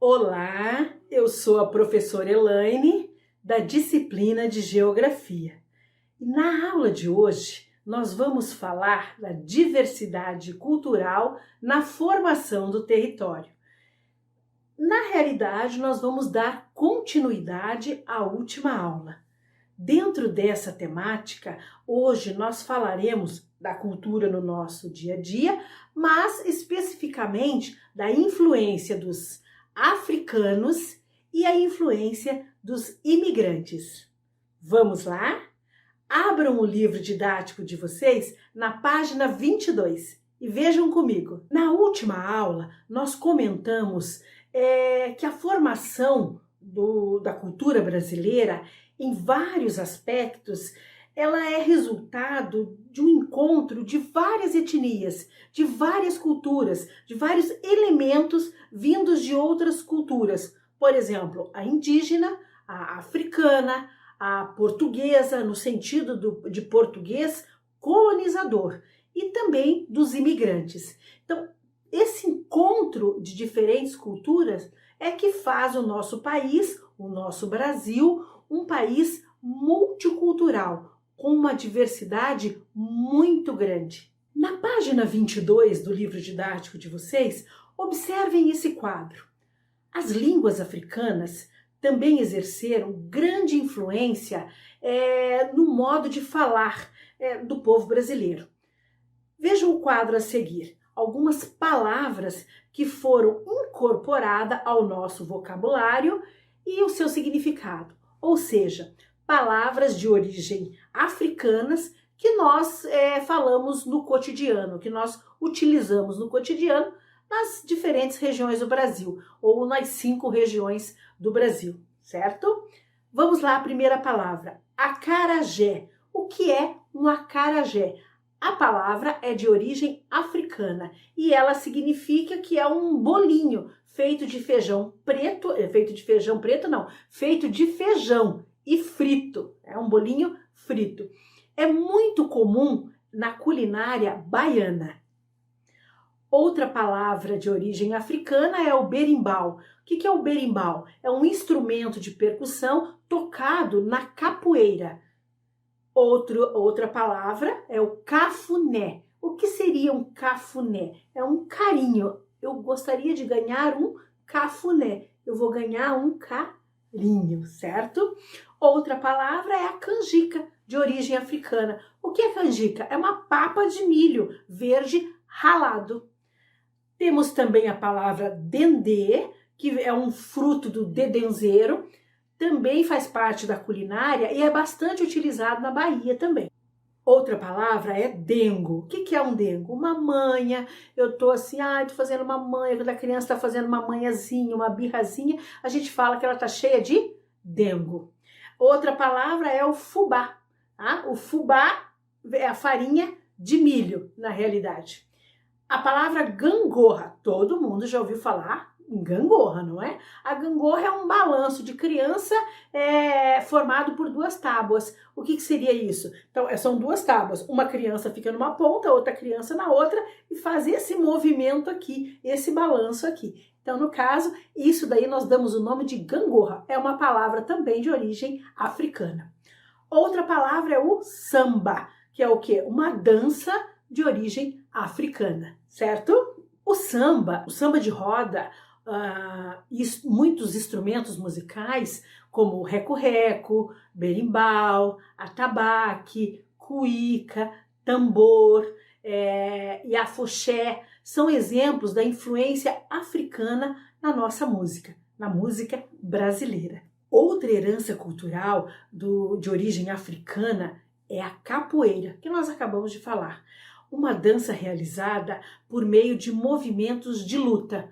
Olá, eu sou a professora Elaine, da disciplina de Geografia. E na aula de hoje, nós vamos falar da diversidade cultural na formação do território. Na realidade, nós vamos dar continuidade à última aula. Dentro dessa temática, hoje nós falaremos da cultura no nosso dia a dia, mas especificamente da influência dos africanos e a influência dos imigrantes. Vamos lá? Abram o livro didático de vocês na página 22 e vejam comigo. Na última aula, nós comentamos que a formação da cultura brasileira, em vários aspectos, ela é resultado de um encontro de várias etnias, de várias culturas, de vários elementos vindos de outras culturas. Por exemplo, a indígena, a africana, a portuguesa, no sentido de português colonizador, e também dos imigrantes. Então, esse encontro de diferentes culturas é que faz o nosso país, o nosso Brasil, um país multicultural, com uma diversidade muito grande. Na página 22 do livro didático de vocês, observem esse quadro. As línguas africanas também exerceram grande influência no modo de falar do povo brasileiro. Vejam o quadro a seguir. Algumas palavras que foram incorporadas ao nosso vocabulário e o seu significado. Ou seja, palavras de origem africanas que nós falamos no cotidiano, que nós utilizamos no cotidiano nas diferentes regiões do Brasil, ou nas 5 regiões do Brasil, certo? Vamos lá, a primeira palavra, acarajé. O que é um acarajé? A palavra é de origem africana e ela significa que é um bolinho feito de feijão preto, feito de feijão e frito. É um bolinho frito. É muito comum na culinária baiana. Outra palavra de origem africana é o berimbau. O que é o berimbau? É um instrumento de percussão tocado na capoeira. Outra palavra é o cafuné. O que seria um cafuné? É um carinho. Eu gostaria de ganhar um cafuné. Eu vou ganhar um carinho, certo? Outra palavra é a canjica, de origem africana. O que é canjica? É uma papa de milho verde ralado. Temos também a palavra dendê, que é um fruto do dedenzeiro, também faz parte da culinária e é bastante utilizado na Bahia também. Outra palavra é dengo. O que é um dengo? Uma manha. Eu tô assim, tô fazendo uma manha. Quando a criança está fazendo uma manhãzinha, uma birrazinha, a gente fala que ela tá cheia de dengo. Outra palavra é o fubá. O fubá é a farinha de milho, na realidade. A palavra gangorra, todo mundo já ouviu falar em gangorra, não é? A gangorra é um balanço de criança formado por 2 tábuas. O que seria isso? Então, são 2 tábuas. Uma criança fica numa ponta, outra criança na outra, e faz esse movimento aqui, esse balanço aqui. Então, no caso, isso daí nós damos o nome de gangorra. É uma palavra também de origem africana. Outra palavra é o samba, que é o quê? Uma dança de origem africana, certo? O samba de roda, e muitos instrumentos musicais, como o reco-reco, berimbau, atabaque, cuíca, tambor e afoxé, são exemplos da influência africana na nossa música, na música brasileira. Outra herança cultural de origem africana é a capoeira, que nós acabamos de falar. Uma dança realizada por meio de movimentos de luta,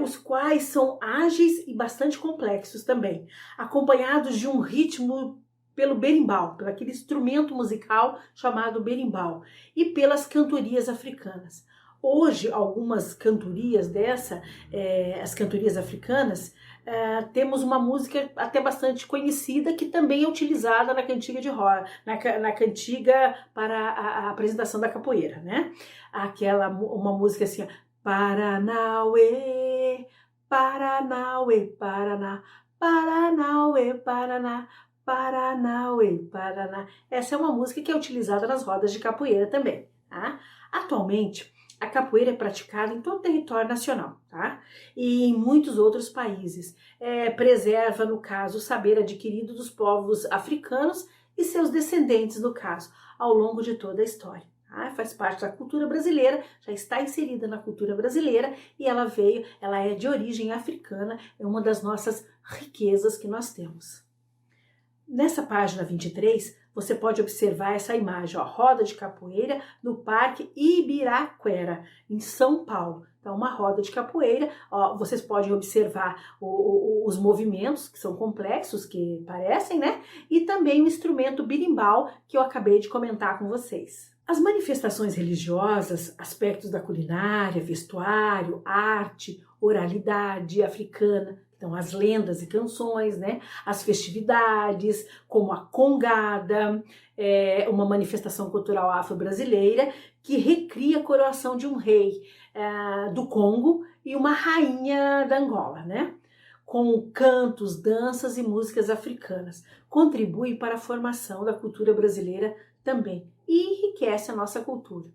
os quais são ágeis e bastante complexos também, acompanhados de um ritmo pelo berimbau, pelo aquele instrumento musical chamado berimbau, e pelas cantorias africanas. Hoje, algumas cantorias as cantorias africanas, temos uma música até bastante conhecida que também é utilizada na cantiga de roda, na cantiga para a apresentação da capoeira, né? Uma música assim, Paranauê, Paranauê, Paraná, Paranauê, Paraná, Paranauê, Paraná. Essa é uma música que é utilizada nas rodas de capoeira também, tá? Atualmente, a capoeira é praticada em todo o território nacional, tá? E em muitos outros países. Preserva, no caso, o saber adquirido dos povos africanos e seus descendentes, no caso, ao longo de toda a história. Faz parte da cultura brasileira, já está inserida na cultura brasileira e ela é de origem africana, é uma das nossas riquezas que nós temos. Nessa página 23, você pode observar essa imagem, ó, roda de capoeira no Parque Ibiraquera, em São Paulo. Então, uma roda de capoeira, ó, vocês podem observar os movimentos, que são complexos, que parecem, né? E também o instrumento berimbau, que eu acabei de comentar com vocês. As manifestações religiosas, aspectos da culinária, vestuário, arte, oralidade africana, então as lendas e canções, né? As festividades, como a congada, uma manifestação cultural afro-brasileira que recria a coroação de um rei do Congo e uma rainha da Angola, né? Com cantos, danças e músicas africanas. Contribui para a formação da cultura brasileira também e enriquece a nossa cultura.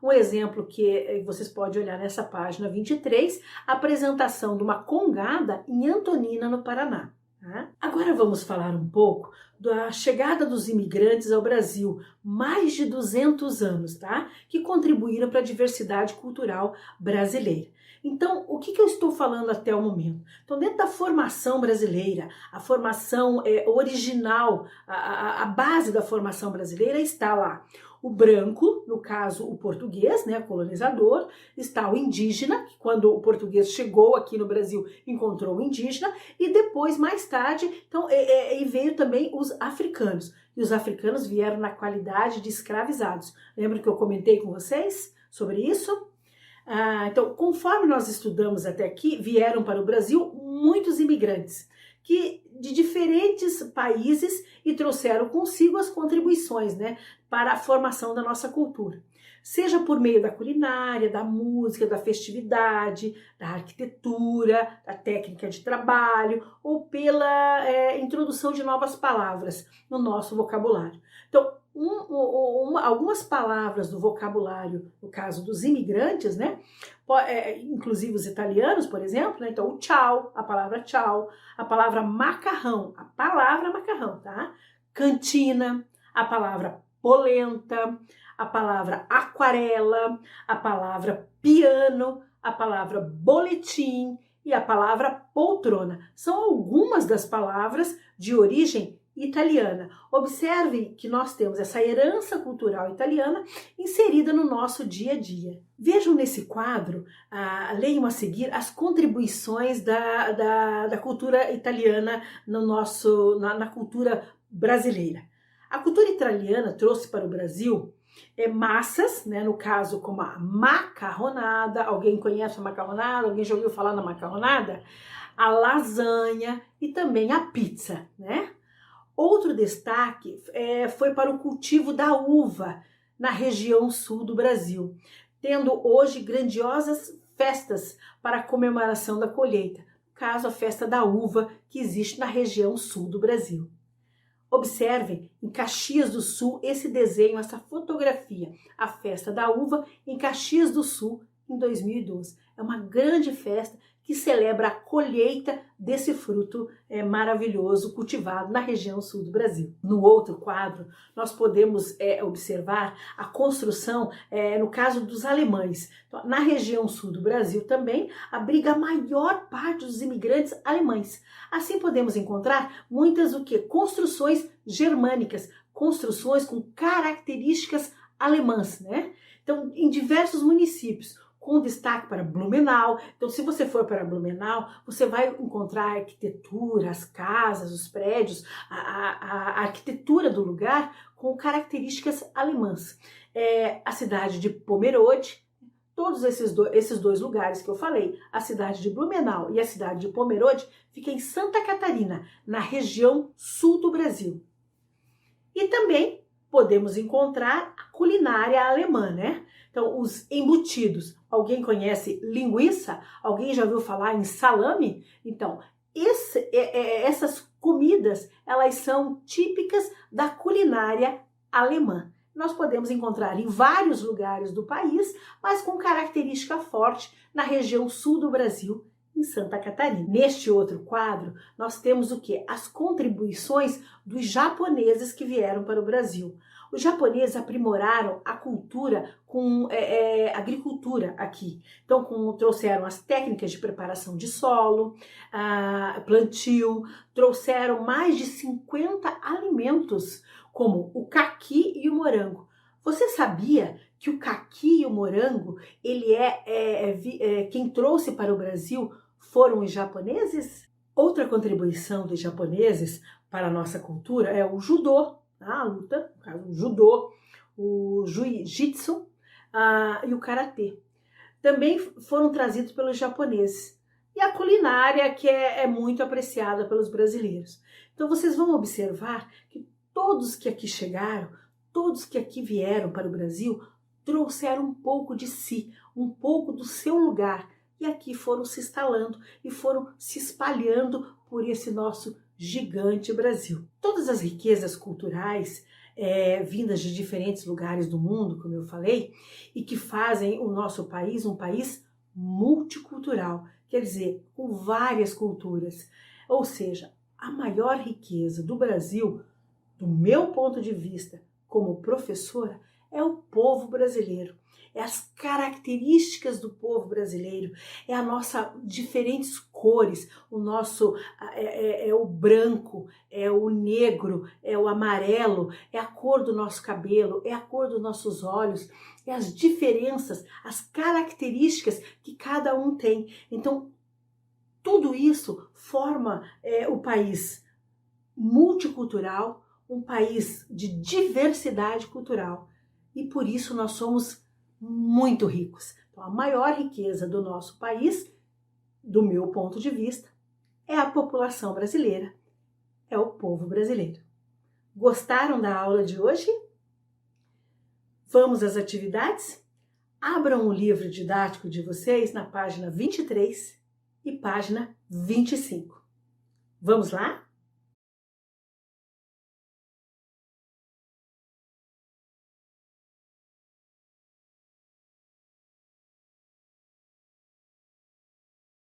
Um exemplo que vocês podem olhar nessa página 23, a apresentação de uma congada em Antonina, no Paraná. Tá? Agora vamos falar um pouco da chegada dos imigrantes ao Brasil, mais de 200 anos, tá? Que contribuíram para a diversidade cultural brasileira. Então, o que eu estou falando até o momento? Então, dentro da formação brasileira, a formação original, a base da formação brasileira está lá. O branco, no caso o português, né, colonizador, está o indígena, que quando o português chegou aqui no Brasil encontrou o indígena, e depois, mais tarde, então, veio também os africanos. E os africanos vieram na qualidade de escravizados. Lembra que eu comentei com vocês sobre isso? Então, conforme nós estudamos até aqui, vieram para o Brasil muitos imigrantes de diferentes países e trouxeram consigo as contribuições, né, para a formação da nossa cultura. Seja por meio da culinária, da música, da festividade, da arquitetura, da técnica de trabalho ou pela introdução de novas palavras no nosso vocabulário. Então, algumas palavras do vocabulário, no caso dos imigrantes, né, inclusive os italianos, por exemplo, né, então o tchau, a palavra tchau, a palavra macarrão, tá? Cantina, a palavra polenta, a palavra aquarela, a palavra piano, a palavra boletim e a palavra poltrona. São algumas das palavras de origem italiana. Observe que nós temos essa herança cultural italiana inserida no nosso dia a dia. Vejam nesse quadro, leiam a seguir as contribuições da cultura italiana na cultura brasileira. A cultura italiana trouxe para o Brasil massas, né, no caso como a macarronada. Alguém conhece a macarronada? Alguém já ouviu falar na macarronada? A lasanha e também a pizza, né? Outro destaque foi para o cultivo da uva na região sul do Brasil, tendo hoje grandiosas festas para a comemoração da colheita, no caso a festa da uva que existe na região sul do Brasil. Observem em Caxias do Sul esse desenho, essa fotografia, a festa da uva em Caxias do Sul em 2012. É uma grande festa que celebra a colheita desse fruto maravilhoso cultivado na região sul do Brasil. No outro quadro, nós podemos observar a construção, no caso dos alemães. Então, na região sul do Brasil também abriga a maior parte dos imigrantes alemães. Assim podemos encontrar muitas construções germânicas, construções com características alemãs, né? Então, em diversos municípios, com destaque para Blumenau. Então, se você for para Blumenau, você vai encontrar a arquitetura, as casas, os prédios, a arquitetura do lugar com características alemãs. A cidade de Pomerode, todos esses dois lugares que eu falei, a cidade de Blumenau e a cidade de Pomerode, fica em Santa Catarina, na região sul do Brasil. E também podemos encontrar a culinária alemã, né? Então, os embutidos. Alguém conhece linguiça? Alguém já ouviu falar em salame? Então, essas comidas, elas são típicas da culinária alemã. Nós podemos encontrar em vários lugares do país, mas com característica forte na região sul do Brasil, em Santa Catarina. Neste outro quadro, nós temos o quê? As contribuições dos japoneses que vieram para o Brasil. Os japoneses aprimoraram a cultura com agricultura aqui. Então, trouxeram as técnicas de preparação de solo, plantio, trouxeram mais de 50 alimentos, como o caqui e o morango. Você sabia que o caqui e o morango, quem trouxe para o Brasil foram os japoneses? Outra contribuição dos japoneses para a nossa cultura é o judô, a luta, no caso, o judô, o jiu-jitsu e o karatê. Também foram trazidos pelos japoneses. E a culinária, que é muito apreciada pelos brasileiros. Então vocês vão observar que todos que aqui chegaram, todos que aqui vieram para o Brasil, trouxeram um pouco de si, um pouco do seu lugar. E aqui foram se instalando e foram se espalhando por esse nosso gigante Brasil. Todas as riquezas culturais vindas de diferentes lugares do mundo, como eu falei, e que fazem o nosso país um país multicultural, quer dizer, com várias culturas. Ou seja, a maior riqueza do Brasil, do meu ponto de vista como professora, é o povo brasileiro. É as características do povo brasileiro, é a nossa diferentes cores, o nosso é o branco, é o negro, é o amarelo, é a cor do nosso cabelo, é a cor dos nossos olhos, é as diferenças, as características que cada um tem. Então, tudo isso forma o país multicultural, um país de diversidade cultural. E por isso nós somos muito ricos. Então, a maior riqueza do nosso país, do meu ponto de vista, é a população brasileira, é o povo brasileiro. Gostaram da aula de hoje? Vamos às atividades? Abram o livro didático de vocês na página 23 e página 25. Vamos lá?